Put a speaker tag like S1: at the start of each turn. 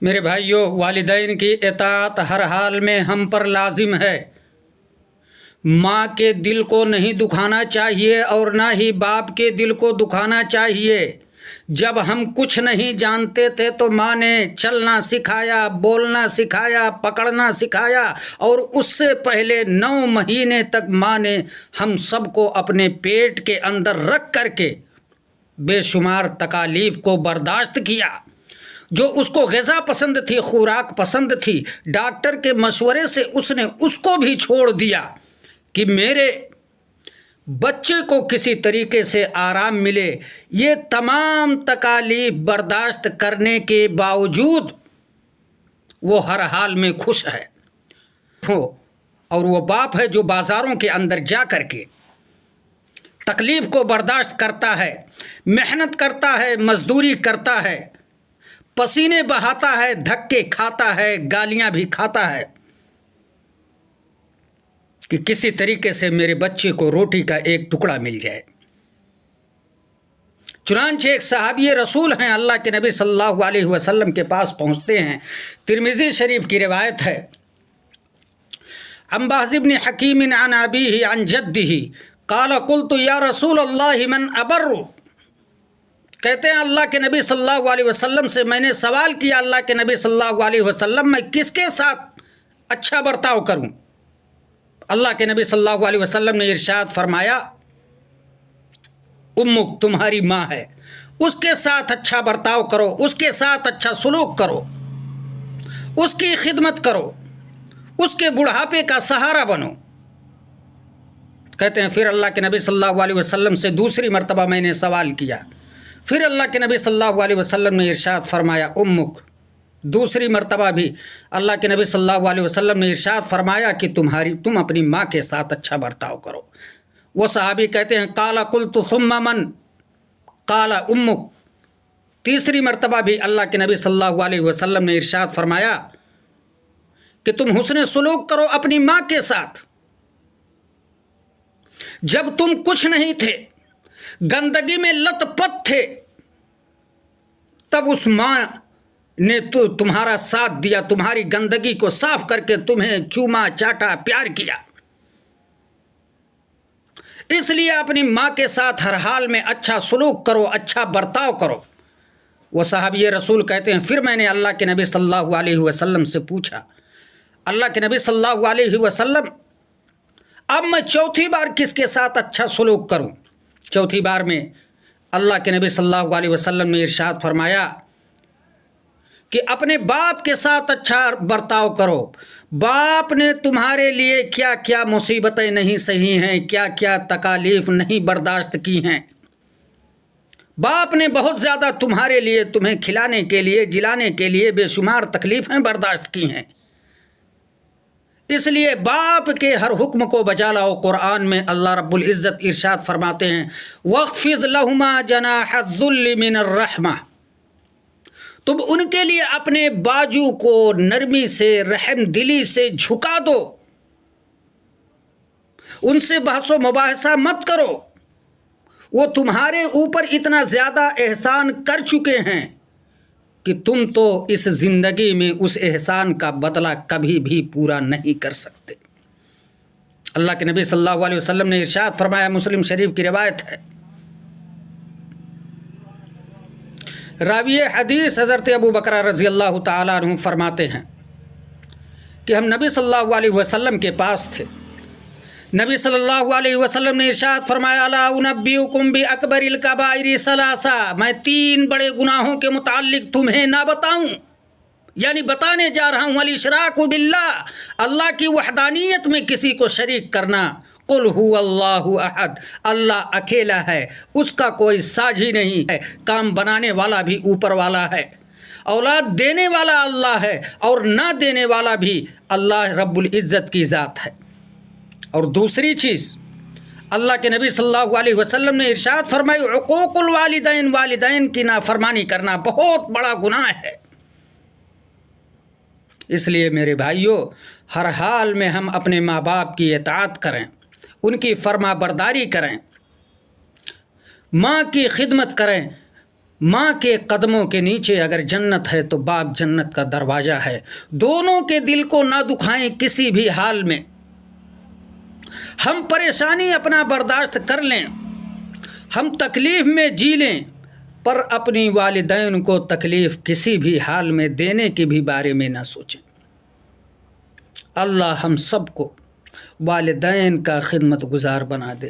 S1: میرے بھائیوں، والدین کی اطاعت ہر حال میں ہم پر لازم ہے۔ ماں کے دل کو نہیں دکھانا چاہیے اور نہ ہی باپ کے دل کو دکھانا چاہیے۔ جب ہم کچھ نہیں جانتے تھے تو ماں نے چلنا سکھایا، بولنا سکھایا، پکڑنا سکھایا، اور اس سے پہلے 9 مہینے تک ماں نے ہم سب کو اپنے پیٹ کے اندر رکھ کر کے بے شمار تکالیف کو برداشت کیا۔ جو اس کو غذا پسند تھی، خوراک پسند تھی، ڈاکٹر کے مشورے سے اس نے اس کو بھی چھوڑ دیا کہ میرے بچے کو کسی طریقے سے آرام ملے۔ یہ تمام تکالیف برداشت کرنے کے باوجود وہ ہر حال میں خوش ہے، اور وہ باپ ہے جو بازاروں کے اندر جا کر کے تکلیف کو برداشت کرتا ہے، محنت کرتا ہے، مزدوری کرتا ہے، پسینے بہاتا ہے، دھکے کھاتا ہے، گالیاں بھی کھاتا ہے کہ کسی طریقے سے میرے بچے کو روٹی کا ایک ٹکڑا مل جائے۔ چنانچہ ایک صحابی رسول ہیں، اللہ کے نبی صلی اللہ علیہ وسلم کے پاس پہنچتے ہیں۔ ترمذی شریف کی روایت ہے، عن بہز بن حکیم عن ابیہ عن جدہ قال قلت یا رسول اللہ من ابر، کہتے ہیں اللہ کے نبی صلی اللہ علیہ وسلم سے میں نے سوال کیا، اللہ کے نبی صلی اللہ علیہ وسلم میں کس کے ساتھ اچھا برتاؤ کروں؟ اللہ کے نبی صلی اللہ علیہ وسلم نے ارشاد فرمایا، امک، تمہاری ماں ہے، اس کے ساتھ اچھا برتاؤ کرو، اس کے ساتھ اچھا سلوک کرو، اس کی خدمت کرو، اس کے بڑھاپے کا سہارا بنو۔ کہتے ہیں پھر اللہ کے نبی صلی اللہ علیہ وسلم سے دوسری مرتبہ میں نے سوال کیا، پھر اللہ کے نبی صلی اللہ علیہ وسلم نے ارشاد فرمایا امک۔ دوسری مرتبہ بھی اللہ کے نبی صلی اللہ علیہ وسلم نے ارشاد فرمایا کہ تم اپنی ماں کے ساتھ اچھا برتاؤ کرو۔ وہ صحابی کہتے ہیں قال قلت ثم من قال امک۔ تیسری مرتبہ بھی اللہ کے نبی صلی اللہ علیہ وسلم نے ارشاد فرمایا کہ تم حسن سلوک کرو اپنی ماں کے ساتھ۔ جب تم کچھ نہیں تھے، گندگی میں لت پت تھے، تب اس ماں نے تو تمہارا ساتھ دیا، تمہاری گندگی کو صاف کر کے تمہیں چوما، چاٹا، پیار کیا۔ اس لیے اپنی ماں کے ساتھ ہر حال میں اچھا سلوک کرو، اچھا برتاؤ کرو۔ وہ صحابی رسول کہتے ہیں پھر میں نے اللہ کے نبی صلی اللہ علیہ وسلم سے پوچھا، اللہ کے نبی صلی اللہ علیہ وسلم اب میں چوتھی بار کس کے ساتھ اچھا سلوک کروں؟ چوتھی بار میں اللہ کے نبی صلی اللہ علیہ وسلم نے ارشاد فرمایا کہ اپنے باپ کے ساتھ اچھا برتاؤ کرو۔ باپ نے تمہارے لیے کیا کیا مصیبتیں نہیں سہی ہیں، کیا کیا تکالیف نہیں برداشت کی ہیں۔ باپ نے بہت زیادہ تمہارے لیے، تمہیں کھلانے کے لیے، جلانے کے لیے بے شمار تکلیفیں برداشت کی ہیں۔ اس لیے باپ کے ہر حکم کو بجا لاؤ۔ قرآن میں اللہ رب العزت ارشاد فرماتے ہیں وَاخْفِضْ لَهُمَا جَنَاحَ الذُّلِّ مِنَ الرَّحْمَةِ، تم ان کے لیے اپنے بازو کو نرمی سے، رحم دلی سے جھکا دو، ان سے بحث و مباحثہ مت کرو۔ وہ تمہارے اوپر اتنا زیادہ احسان کر چکے ہیں کہ تم تو اس زندگی میں اس احسان کا بدلہ کبھی بھی پورا نہیں کر سکتے۔ اللہ کے نبی صلی اللہ علیہ وسلم نے ارشاد فرمایا، مسلم شریف کی روایت ہے، راوی حدیث حضرت ابو بکر رضی اللہ تعالیٰ عنہ فرماتے ہیں کہ ہم نبی صلی اللہ علیہ وسلم کے پاس تھے۔ نبی صلی اللہ علیہ وسلم نے ارشاد فرمایا الا انبئکم باکبر الکبائر ثلاثہ، میں 3 بڑے گناہوں کے متعلق تمہیں نہ بتاؤں؟ یعنی بتانے جا رہا ہوں، الاشراک باللہ، اللہ کی وحدانیت میں کسی کو شریک کرنا، قل هو اللہ احد، اللہ اکیلا ہے، اس کا کوئی ساجھی نہیں ہے، کام بنانے والا بھی اوپر والا ہے، اولاد دینے والا اللہ ہے اور نہ دینے والا بھی اللہ رب العزت کی ذات ہے۔ اور دوسری چیز اللہ کے نبی صلی اللہ علیہ وسلم نے ارشاد فرمائی عقوق الوالدین، والدین کی نافرمانی کرنا بہت بڑا گناہ ہے۔ اس لیے میرے بھائیوں، ہر حال میں ہم اپنے ماں باپ کی اطاعت کریں، ان کی فرما برداری کریں، ماں کی خدمت کریں، ماں کے قدموں کے نیچے اگر جنت ہے تو باپ جنت کا دروازہ ہے۔ دونوں کے دل کو نہ دکھائیں کسی بھی حال میں۔ ہم پریشانی اپنا برداشت کر لیں، ہم تکلیف میں جی لیں، پر اپنی والدین کو تکلیف کسی بھی حال میں دینے کے بھی بارے میں نہ سوچیں۔ اللہ ہم سب کو والدین کا خدمت گزار بنا دے۔